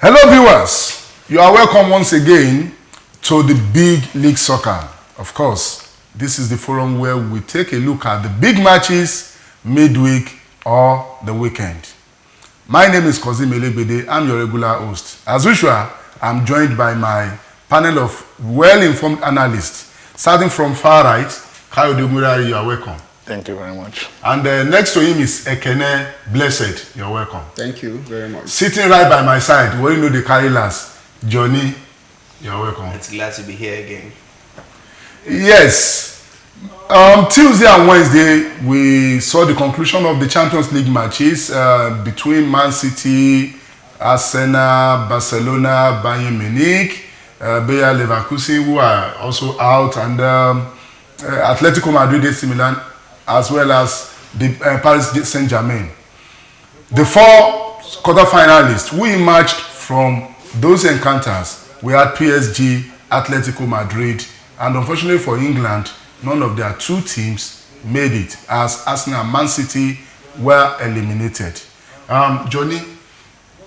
Hello viewers, you are welcome once again to the Big League Soccer. Of course, this is the forum where we take a look at the big matches midweek or the weekend. My name is Kozim Elegbede. I'm your regular host. As usual, I'm joined by my panel of well-informed analysts. Starting from far right, Kayode Murari, you are welcome. Thank you very much. And next to him is Ekene Blessed. You're welcome. Thank you very much. Sitting right by my side, where you know the carry last, Johnny, you're welcome. It's glad to be here again. Yes. Tuesday and Wednesday, we saw the conclusion of the Champions League matches between Man City, Arsenal, Barcelona, Bayern Munich, Bayer Leverkusen, who are also out, and Atletico Madrid, AC Milan, as well as the Paris Saint-Germain. The four quarter-finalists who emerged from those encounters, we had PSG, Atletico Madrid, and unfortunately for England, none of their two teams made it, as Arsenal and Man City were eliminated. Johnny,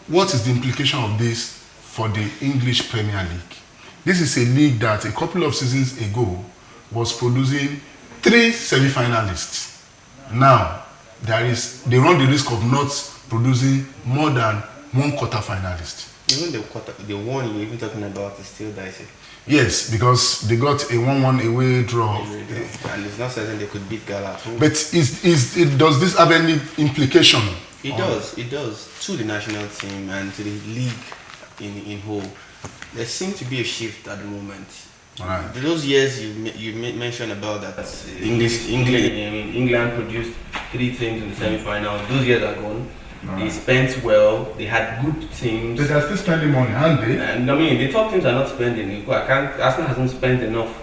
what is the implication of this for the English Premier League? This is a league that a couple of seasons ago was producing 3 semi-finalists. Now, they run the risk of not producing more than 1 quarter-finalist. Even the one you're even talking about is still dicey. Yes, because they got a 1-1 away draw. And it's not certain they could beat Gala at home. But does this have any implication? It does, to the national team and to the league in whole. There seems to be a shift at the moment. Right. Those years you mentioned about that England produced 3 teams in the semi-final. Those years are gone. Right. They spent well. They had good teams. But they're still spending money, aren't they? And I mean, the top teams are not spending. Arsenal hasn't spent enough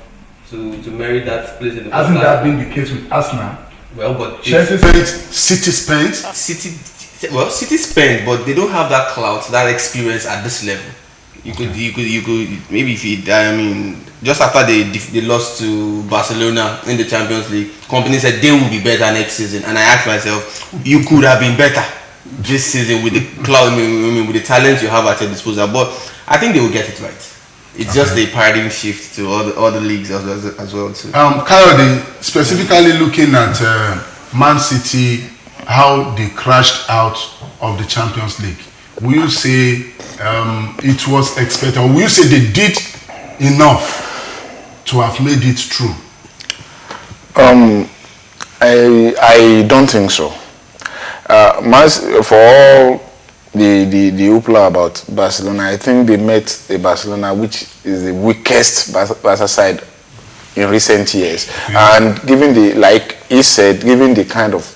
to merit that place in the. Hasn't that been the case with Arsenal? Well, but Chelsea spent, City spent. City spent, but they don't have that clout, that experience at this level. You could maybe just after they lost to Barcelona in the Champions League, company said they will be better next season, and I asked myself, you could have been better this season with the cloud, with the talent you have at your disposal. But I think they will get it right. It's just a paradigm shift to all the leagues as well too. Kayode, specifically looking at Man City, how they crashed out of the Champions League. Will you say it was expected, or will you say they did enough to have made it true? I don't think so. For all the hoopla about Barcelona, I think they met a Barcelona which is the weakest Barca side in recent years. Yeah. And given the kind of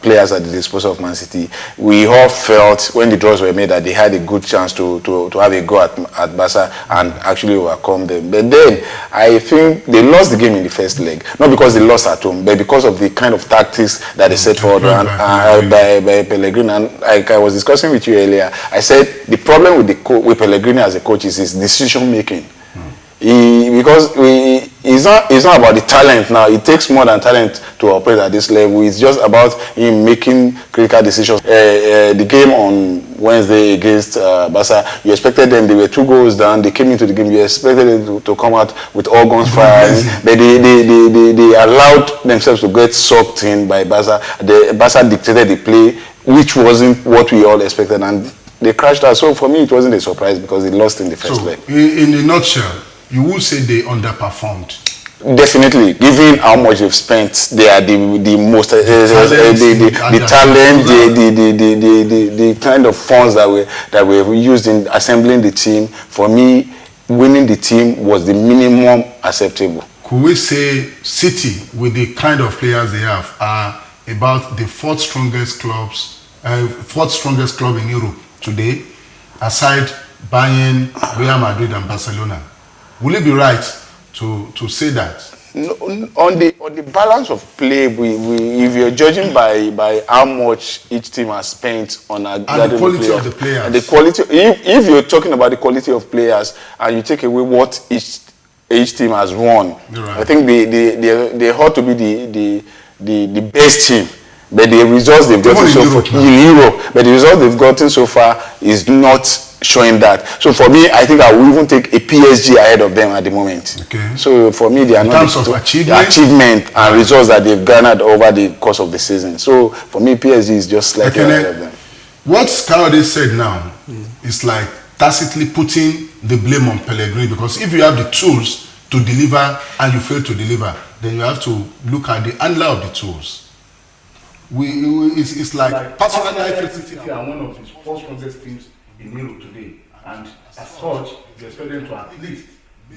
players at the disposal of Man City, we all felt when the draws were made that they had a good chance to have a go at Barca and actually overcome them. But then I think they lost the game in the first leg, not because they lost at home, but because of the kind of tactics that they set forward by Pellegrini. And like I was discussing with you earlier, I said the problem with Pellegrini as a coach is his decision making. It's not about the talent now. It takes more than talent to operate at this level. It's just about him making critical decisions. The game on Wednesday against Barca, you expected them, they were 2 goals down, they came into the game, you expected them to come out with all guns firing, but they allowed themselves to get sucked in by Barca. Barca dictated the play, which wasn't what we all expected, and they crashed out. So for me, it wasn't a surprise because they lost in the first leg. In a nutshell, you would say they underperformed. Definitely, given how much they've spent, they are the most the kind of funds that were used in assembling the team. For me, winning the team was the minimum acceptable. Could we say City, with the kind of players they have, are about the 4th strongest club in Europe today, aside Bayern, Real Madrid, and Barcelona? Will it be right to say that? No, on the balance of play, if you're judging by how much each team has spent on and the quality of the players, and the quality, if you're talking about the quality of players and you take away what each team has won, right, I think they ought to be the best team. But the results they've gotten so far in Europe, but the results they've gotten so far is not showing that. So for me, I think I will even take a PSG ahead of them at the moment. Okay. So for me, they are in not terms of achievement and results that they've garnered over the course of the season. So for me, PSG is just slightly ahead of them. What Kayode said now is like tacitly putting the blame on Pellegrini, because if you have the tools to deliver and you fail to deliver, then you have to look at the handler of the tools. It's like personally, I feel City are one of his first strongest teams in Europe today, and as such, you expect them to at least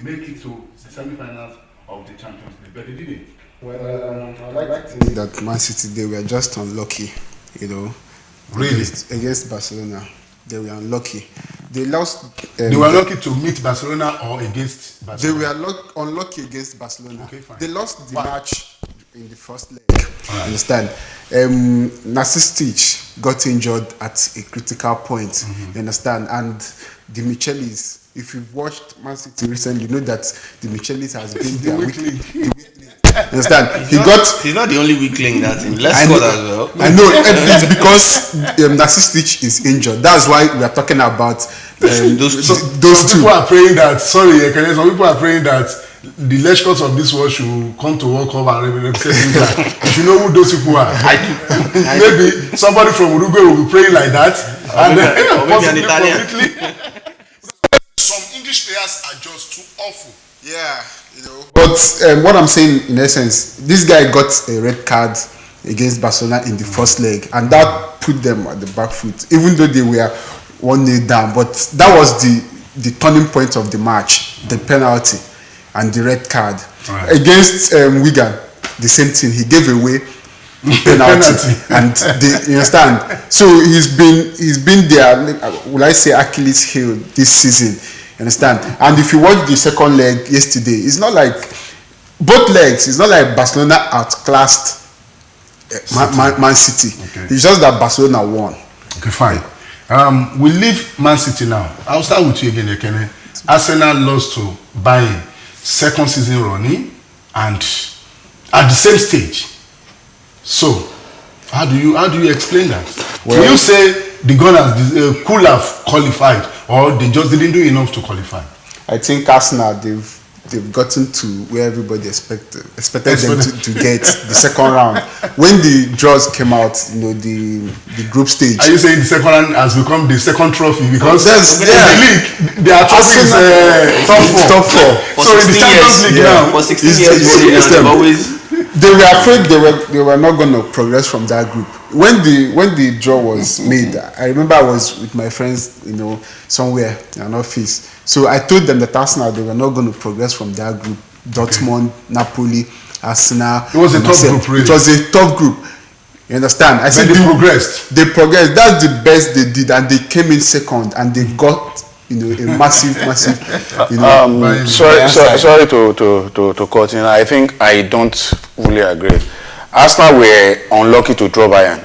make it to the semi-finals of the Champions League, but they didn't. Well, I like to think that Man City, they were just unlucky, you know. Really? Against Barcelona, they were unlucky. They lost. They were lucky to meet Barcelona or against Barcelona. They were unlucky against Barcelona. Okay, fine. They lost the match in the first leg. Right. Understand? Nasistic got injured at a critical point. You understand? And the Michelis, if you've watched Man City recently, you know that the Michelis has been their weak link. Understand? He's not the only weak link that team. Let's score as well. I know it's because Nasistic is injured. That's why we are talking about those some two. People are praying that. Sorry, some people are praying that the Leshkos of this world should come to World Cup and represent England. If you know who those people are, maybe somebody from Uruguay will be praying like that, and then possibly from Italy. Some English players are just too awful. Yeah, you know. But what I'm saying, in essence, this guy got a red card against Barcelona in the first leg, and that put them at the back foot, even though they were 1-0 down. But that was the turning point of the match, the penalty and the red card. Right. Against Wigan, the same thing. He gave away penalty, and you understand. So he's been there. Will I say Achilles heel this season? Understand? And if you watch the second leg yesterday, it's not like both legs. It's not like Barcelona outclassed Man City. Okay. It's just that Barcelona won. Okay, fine. We leave Man City now. I'll start with you again, Ekene. Arsenal lost to Bayern, second season running, and at the same stage. So, how do you explain that? Well, will you say the Gunners could have qualified, or they just didn't do enough to qualify? I think Arsenal, they've gotten to where everybody expected them to get the second round. When the draws came out, you know, the group stage. Are you saying the second round has become the second trophy? Because in the league, their trophy is top four. So in the Champions League now, for 16 years, they've always. They were afraid they were not going to progress from that group. When the draw was made, I remember I was with my friends, you know, somewhere in an office. So I told them that Arsenal, they were not going to progress from that group. Dortmund, Napoli, Arsenal. It was a tough group, really. It was a tough group. You understand? I said they progressed. They progressed. That's the best they did, and they came in second, and they got, you know, a massive, you know. Sorry to cut in. I think I don't fully agree. Arsenal were unlucky to draw Bayern.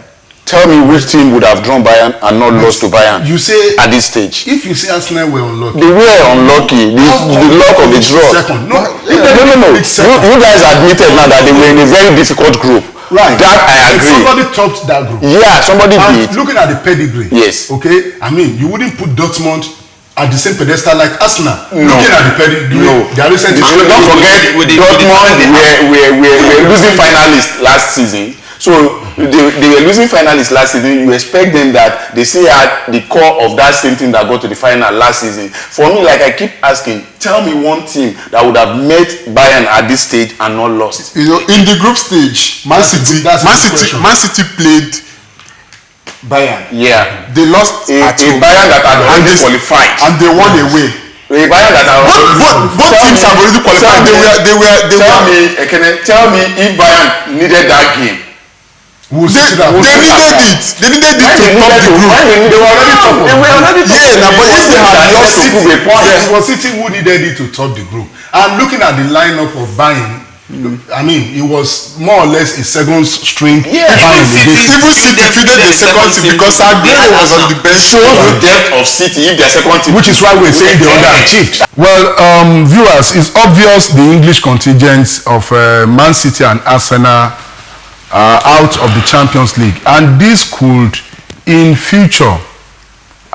Tell me which team would have drawn Bayern and not lost to Bayern. You say at this stage. If you say Arsenal were unlucky, they were unlucky. The luck of the draw. No. You guys admitted now that they were in a very difficult group. Right. That I agree. Somebody topped that group. Yeah, somebody did. Looking at the pedigree. Yes. Okay. I mean, you wouldn't put Dortmund at the same pedestal like Arsenal. No. Looking at the pedigree. No. They are recent. Don't forget, Dortmund were losing finalists last season. So they were losing finalists last season. You expect them that they still had the core of that same team that got to the final last season. For me, like I keep asking, tell me one team that would have met Bayern at this stage and not lost. You know, in the group stage, Man City played Bayern. Yeah, they lost a Bayern that had already qualified, and they won away. A Bayern that had both teams have already qualified. Tell me if Bayern needed that game. They needed it to top the group. They were already top. Yeah, but if they had lost it, it was City who needed it to top the group. And looking at the lineup of Bayern, I mean, it was more or less a second string. Yeah, even City defeated the second team because Aguero was on the bench. Shows the depth of City if their second team. Which is why we're saying they underachieved. Well, viewers, it's obvious the English contingents of Man City and Arsenal are out of the Champions League, and this could in future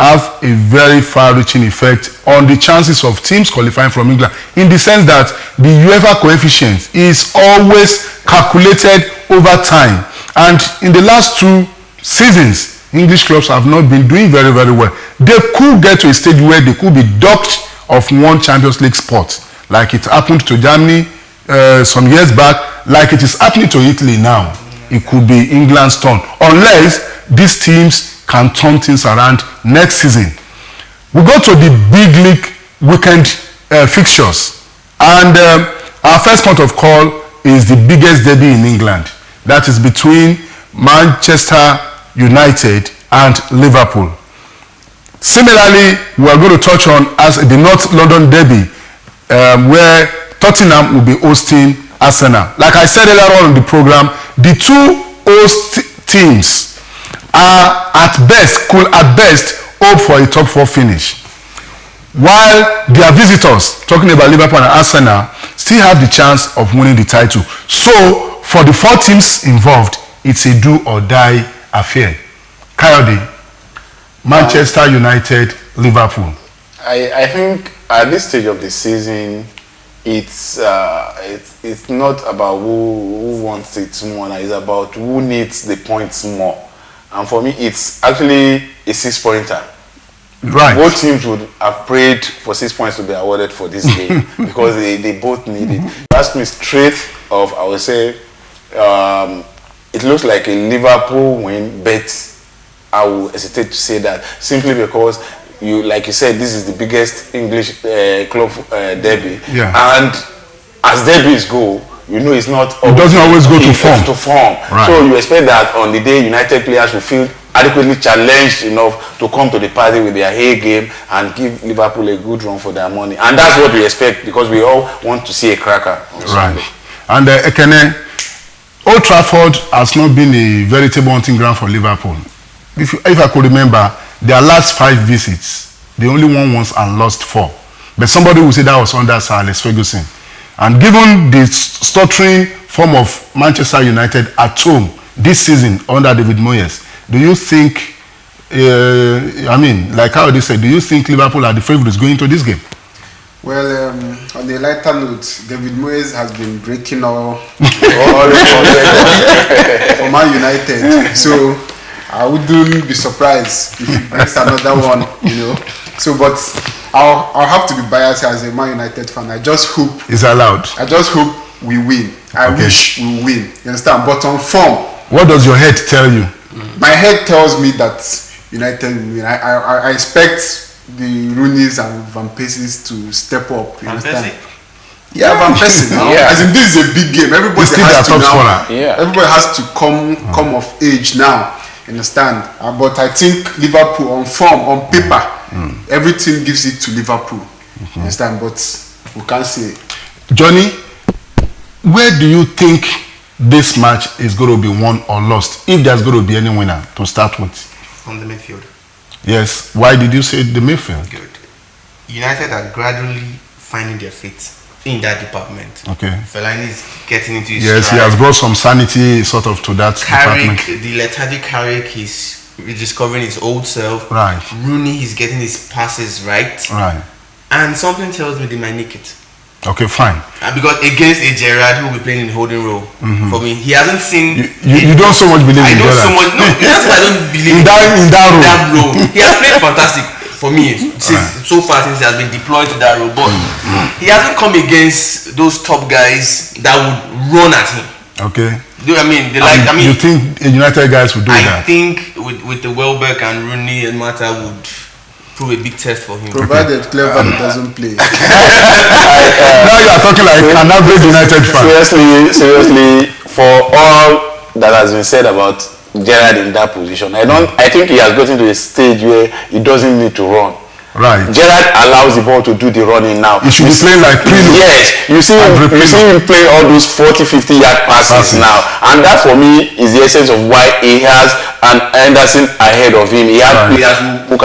have a very far-reaching effect on the chances of teams qualifying from England, in the sense that the UEFA coefficient is always calculated over time. And in the last 2 seasons, English clubs have not been doing very, very well. They could get to a stage where they could be docked of one Champions League spot, like it happened to Germany some years back, like it is happening to Italy now. It could be England's turn, unless these teams can turn things around next season. We go to the big league weekend fixtures, and our first point of call is the biggest derby in England. That is between Manchester United and Liverpool. Similarly, we are going to touch on as the North London derby, where Tottenham will be hosting Arsenal. Like I said earlier on in the program, the two host teams are could at best hope for a top 4 finish, while their visitors, talking about Liverpool and Arsenal, still have the chance of winning the title. So for the 4 teams involved, it's a do or die affair. Coyote, Manchester United, Liverpool. I think at this stage of the season, it's not about who wants it more. It's about who needs the points more. And for me, it's actually a 6-pointer. Right. Both teams would have prayed for 6 points to be awarded for this game because they both need it. You ask me straight off, I would say it looks like a Liverpool win, but I will hesitate to say that simply because like you said, this is the biggest English club derby. Yeah. And as derbies go, it's not. It doesn't always go to form. Right. So you expect that on the day United players will feel adequately challenged enough to come to the party with their A game and give Liverpool a good run for their money. And that's what we expect, because we all want to see a cracker on Sunday. And Ekene, Old Trafford has not been a veritable hunting ground for Liverpool. If I could remember, their last 5 visits, they only won once and lost 4. But somebody will say that was under Sir Alex Ferguson. And given the stuttering form of Manchester United at home this season under David Moyes, do you think, like how they said, do you think Liverpool are the favourites going into this game? Well, on the lighter note, David Moyes has been breaking all for Man United. So I wouldn't be surprised if he breaks another one, So, but I'll have to be biased as a Man United fan. I just hope it's allowed. I just hope we win. I wish we win. You understand? But on form, what does your head tell you? My head tells me that United will win. I expect the Rooneys and Van Persies to step up. You understand? Yeah, Van Persie. As in, this is a big game. Everybody has to now. Everybody has to come of age now. Understand? But I think Liverpool on form, on paper, everything gives it to Liverpool. Understand? But we can't say. Johnny, where do you think this match is going to be won or lost, if there's going to be any winner to start with? From the midfield. Yes. Why did you say the midfield? Good. United are gradually finding their feet in that department. Okay. Fellaini is getting into his Yes, stride. he has brought some sanity sort of to that department. The lethargic Carrick is rediscovering his old self. Right. Rooney is getting his passes right. Right. And something tells me they might nick it. Okay, fine. Because against a Gerrard who will be playing in holding role, for me, he hasn't seen. You don't so much believe in Gerrard. I don't so much. No, that's why I don't believe in that role. He has played fantastic for me so far since he has been deployed to that role. But he hasn't come against those top guys that would run at him. Okay. You think United guys would do that? I think with the Welbeck and Rooney and Mata would prove a big test for him. Provided Clever doesn't play. Now you are talking like an average United fan. Seriously, for all that has been said about Gerrard in that position, I think he has gotten to a stage where he doesn't need to run. Right. Gerrard allows the ball to do the running now. He should be playing like Pirlo. Yes, you see him playing all those 40-50 yard passes now, and that for me is the essence of why he has and Henderson ahead of him. He had players who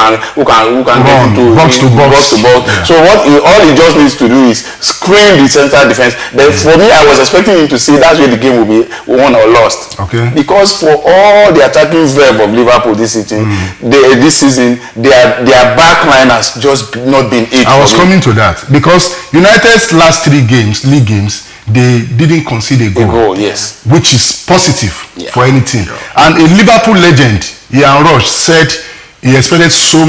can get into box to box. Yeah. So all he just needs to do is screen the central defense. Then for me, I was expecting him to say that's where the game will be won or lost. Okay. Because for all the attacking verve of Liverpool this season, their back line has just not been it. I was coming to that because United's last 3 league games, they didn't concede a goal. Yes. Which is positive for any team. And a Liverpool legend, Ian Rush, said he expected so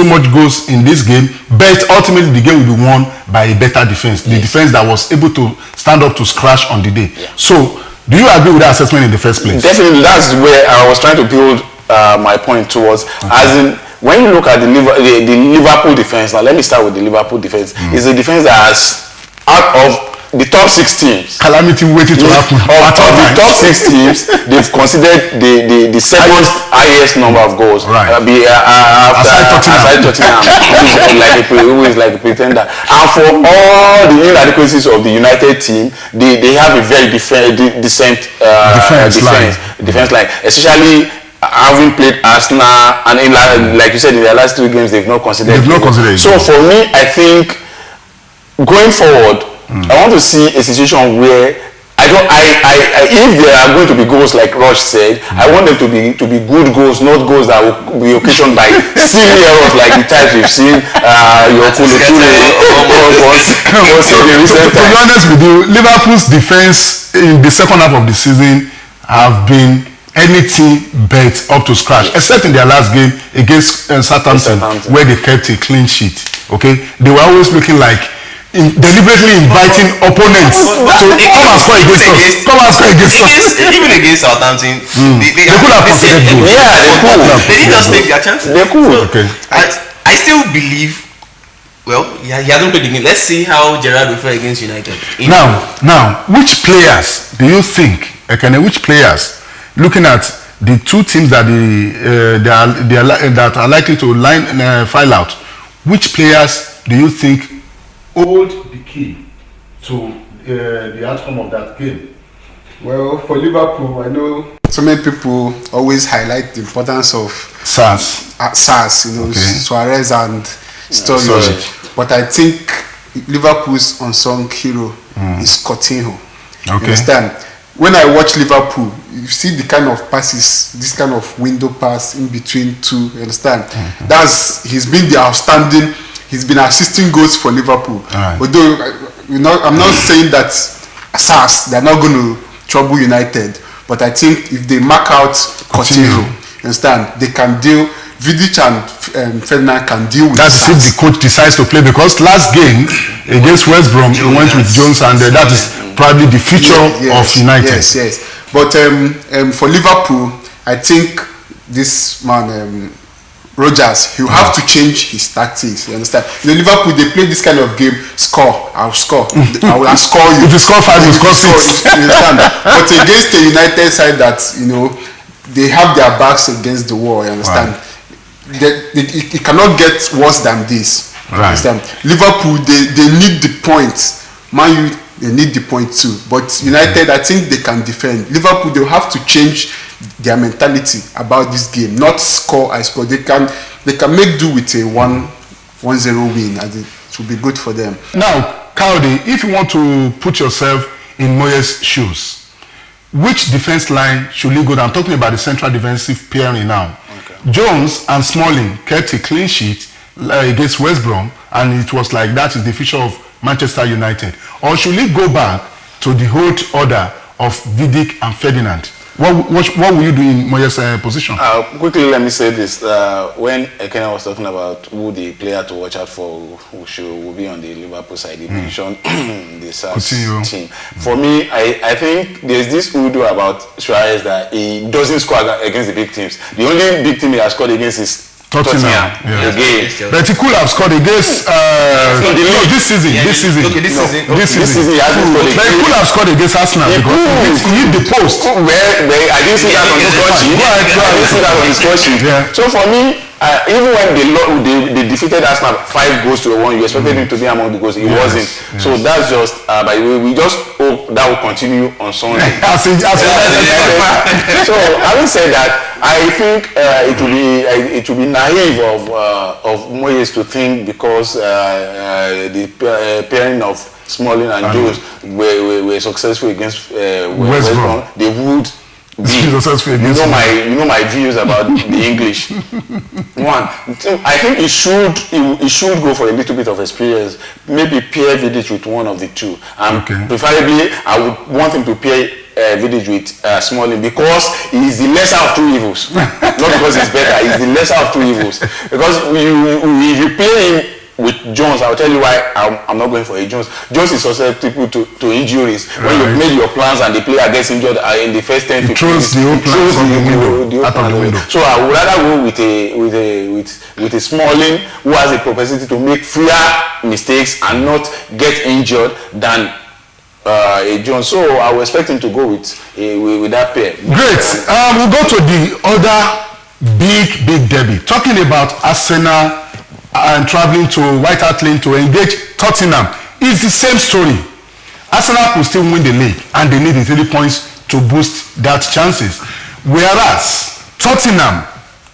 much goals in this game, but ultimately the game will be won by a better defense. The defense that was able to stand up to scratch on the day. So, do you agree with that assessment in the first place? Definitely, that's where I was trying to build my point towards. As in, when you look at the Liverpool defense, now let me start with the Liverpool defense. It's a defense that has, out of the top 6 teams, calamity waiting to happen. Out of the top 6 teams, they've considered the second highest number of goals. Right. After Tottenham, who is like a pretender. And for all the inadequacies of the United team, they have a very decent defense line, especially having played Arsenal, and like you said, in their last 2 games, they've not considered. So for me, I think going forward, I want to see a situation where if there are going to be goals like Rush said, I want them to be good goals, not goals that will be occasioned by silly errors like the types we've seen. To be honest with you, Liverpool's defense in the second half of the season have been anything but up to scratch, except in their last game against Southampton, where they kept a clean sheet. Okay, they were always looking like deliberately inviting opponents to come and score against us. Even against Southampton, they could have conceded goals. They didn't just take their chances. They could. Okay. I still believe. Well, he hasn't played the game. Let's see how Gerrard will fare against United. Now, which players do you think? Which players, looking at the 2 teams that that are likely to file out, which players do you think hold the key to the outcome of that game? Well, for Liverpool, I know so many people always highlight the importance of SARS, Suarez and Sturridge. But I think Liverpool's unsung hero is Coutinho. You understand? When I watch Liverpool, you see the kind of passes, this kind of window pass in between 2. You understand? He's been the outstanding. He's been assisting goals for Liverpool. Right. Although I'm not saying that SARS, they're not going to trouble United, but I think if they mark out Coutinho, understand, they can deal. Vidic and Ferdinand can deal with. That's if the coach decides to play, because last game against West Brom, he went with Jones, and that is probably the future of United. Yes. But for Liverpool, I think this man. Rogers, he'll have to change his tactics. You understand? In Liverpool, they play this kind of game. I'll score. I will score you. If you score 5, you score 6. You understand? But against the United side, that they have their backs against the wall. You understand? It cannot get worse than this. Right. You understand? Liverpool, they need the points. Man U, they need the point too. But United, I think they can defend. Liverpool, they'll have to change their mentality about this game. Not score, I score. They can make do with a 1-0 win, and it will be good for them. Now, Kaode, if you want to put yourself in Moyes' shoes, which defense line should he go down? I'm talking about the central defensive pairing now. Okay. Jones and Smalling kept a clean sheet against West Brom, and it was like that is the future of Manchester United. Or should he go back to the old order of Vidic and Ferdinand? What will you do in Moyes' position? Quickly, let me say this. When Ekene was talking about who the player to watch out for who will be on the Liverpool side, he mentioned the SARS team. For me, I think there's this udo about Suarez that he doesn't score against the big teams. The only big team he has scored against is Tottenham. Again. But he could have scored against this season. This season he hasn't scored. But he could have scored against Arsenal because he hit the post. I didn't see that on his score sheet. So for me, even when they defeated Arsenal 5-1. You expected him to be among the goals. He wasn't. Yes. So that's just, by the way, we just hope that will continue on Sunday. So having said that, I think it will be naive of Moyes to think because the pairing of Smalling and Jones were successful against West Brom. They would be. You know my views about the English. One, I think he should go for a little bit of experience. Maybe pair Vidic with one of the two, and preferably I would want him to pair Vidic with Smalling because he is the lesser of two evils. Not because he's better, he's the lesser of two evils. Because if you play him with Jones, I'll tell you why I'm not going for a Jones. Jones is susceptible to injuries. Right. When you've made your plans and the player gets injured in the first 10-15 minutes, throws the whole plan out of the window. So I would rather go with a Smalling who has a propensity to make fewer mistakes and not get injured than a Jones. So I would expect him to go with that pair. Great. We'll go to the other big derby. Talking about Arsenal and traveling to White Hart Lane to engage Tottenham. It's the same story. Arsenal could still win the league and they need the 3 points to boost that chances. Whereas Tottenham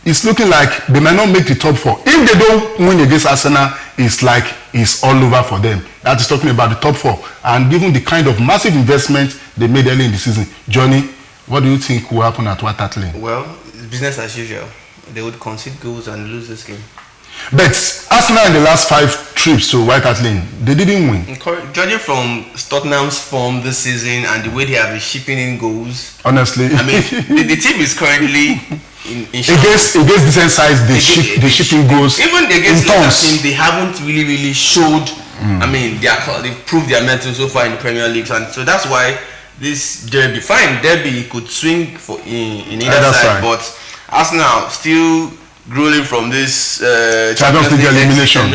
is looking like they might not make the top 4. If they don't win against Arsenal, it's like it's all over for them. That is talking about the top 4. And given the kind of massive investment they made early in the season, Johnny, what do you think will happen at White Hart Lane? Well, it's business as usual. They would concede goals and lose this game. But Arsenal in the last 5 trips to White Hart Lane, they didn't win. Judging from Tottenham's form this season and the way they have been shipping in goals, honestly, I mean, the team is currently in against decent size. They shipping goals. Even against the team, they haven't really showed. I mean, they've proved their mettle so far in the Premier League, and so that's why this derby could swing in either side. But Arsenal still grueling from this Champions League elimination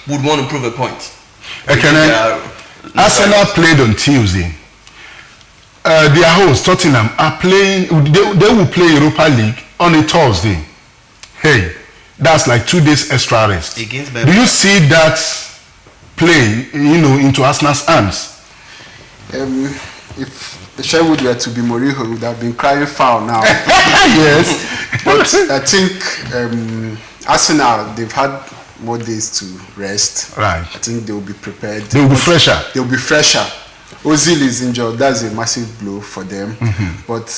would want to prove a point. Arsenal played on Tuesday. Their hosts Tottenham are playing. They will play Europa League on a Thursday. Hey, that's like 2 days extra rest. Do you see that play, into Arsenal's hands? If the Sherwood were to be Mourinho, he would have been crying foul now. Yes. But I think Arsenal, they've had more days to rest. Right. I think they will be prepared. They will be fresher. They will be fresher. Ozil is injured. That's a massive blow for them. But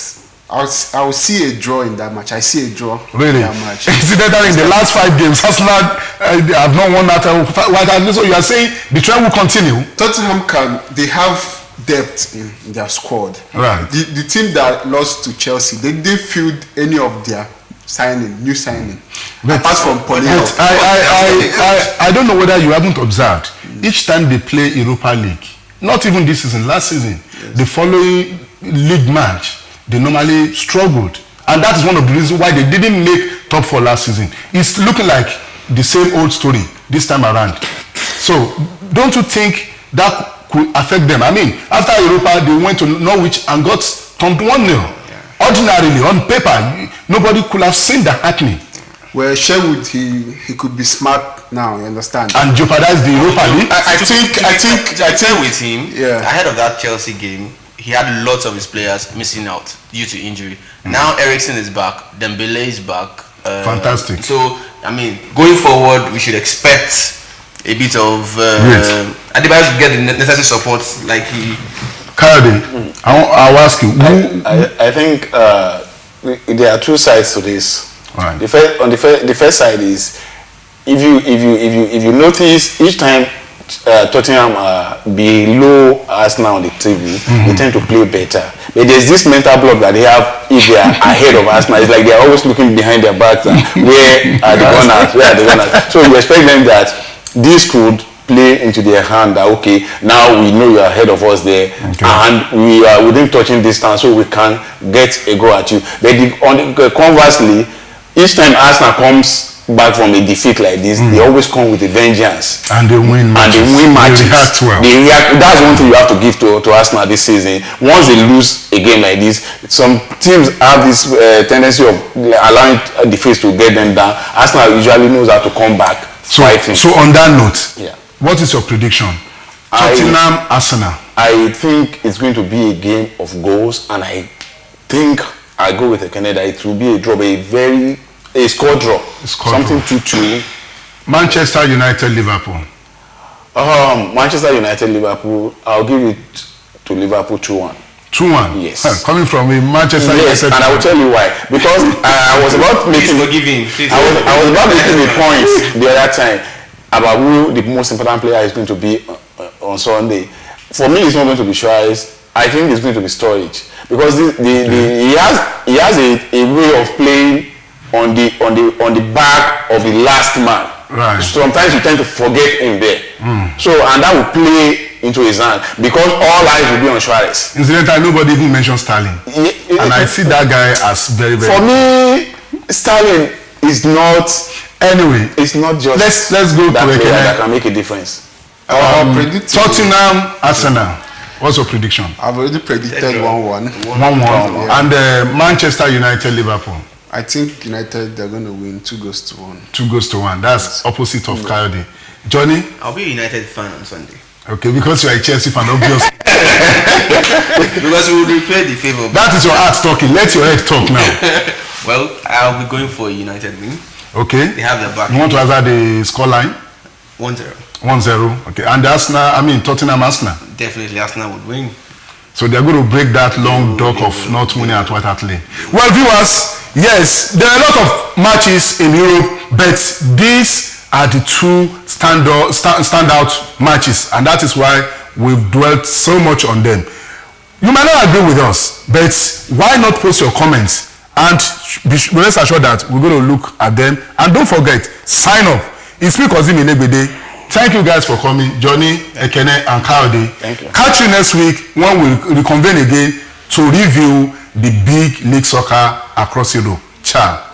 I will see a draw in that match. I see a draw in that match. Incidentally, in the last 5 games, Arsenal have not won that. So you are saying the trend will continue? Tottenham they have depth in their squad. Right. The team that lost to Chelsea, they didn't field any of their new signing. Apart from Paulinho. I don't know whether you haven't observed. Each time they play Europa League, not even this season, last season, the following league match, they normally struggled. And that is one of the reasons why they didn't make top 4 last season. It's looking like the same old story this time around. So, don't you think that could affect them? I mean, after Europa, they went to Norwich and got thumped 1-0. Ordinarily, on paper, nobody could have seen that happening. Well, Sherwood, he could be smart now, you understand? And jeopardize the Europa League? I think with him, ahead of that Chelsea game, he had lots of his players missing out due to injury. Now Eriksen is back, Dembele is back. Fantastic. So, I mean, going forward, we should expect a bit of Adebayo should get the necessary support like he. Kayode, I'll ask you. I think there are 2 sides to this. Right. The first side is if you notice each time Tottenham are below Arsenal on the TV, they tend to play better. But there's this mental block that they have if they are ahead of Arsenal. It's like they are always looking behind their backs. Where are the gunners? Where are the gunners? So you expect them that this could play into their hand that okay, now we know you are ahead of us there, and we are within touching distance, so we can get a go at you. But conversely, each time Arsenal comes back from a defeat like this, they always come with a vengeance. And they win matches. They react well. That's one thing you have to give to Arsenal this season. Once they lose a game like this, some teams have this tendency of allowing defeats to get them down. Arsenal usually knows how to come back fighting. So on that note, Yeah. what is your prediction? I- Tottenham, Arsenal. I think it's going to be a game of goals, and I think I go with Ekene that it will be a draw, but a score draw. Score Something draw. 2-2. Manchester United, Liverpool. Manchester United, Liverpool. I'll give it to Liverpool 2-1. 2-1. Yes. Coming from a Manchester Yes, United. and I will tell you why. Because I was about Please making forgive him. Please I was about making a point the other time about who the most important player is going to be on Sunday. For me, it's not going to be Suarez. I think it's going to be Sturridge, because he has a way of playing on the back of the last man. Right. Sometimes you tend to forget him there. So, and that will play into his hand because all eyes will be on Suarez. Incidentally, nobody even mentioned Sterling. And I see that guy as very, very... For me, Sterling is not. Anyway, It's not just. let's go that to player that Ekene. can make a difference. Predicted. Tottenham, Arsenal. What's your prediction? I've already predicted 1-1. 1-1. And Manchester United, Liverpool. I think United, they're going to win 2-1. 2-1. That's opposite of Coyote. Johnny? I'll be a United fan on Sunday. Okay, because you are a Chelsea fan, obviously. Because we will replay the favor. That is your heart talking. Let your head talk now. Well, I'll be going for a United win. Okay. They have the back. You want to answer the scoreline? 1-0. 1-0. Okay. And Tottenham, Arsenal. Definitely Arsenal would win. So they're going to break that long dock of not winning at White Hart Lane. Well, viewers, yes, there are a lot of matches in Europe, but these are the two standout matches, and that is why we've dwelt so much on them. You might not agree with us, but why not post your comments and rest assured that we're going to look at them. And don't forget, sign up. It's me, Kozim Inegbede. Thank you guys for coming, Johnny, Ekene, and Kaode. Thank you. Catch you next week when we reconvene again to review the big league soccer across Europe. Ciao.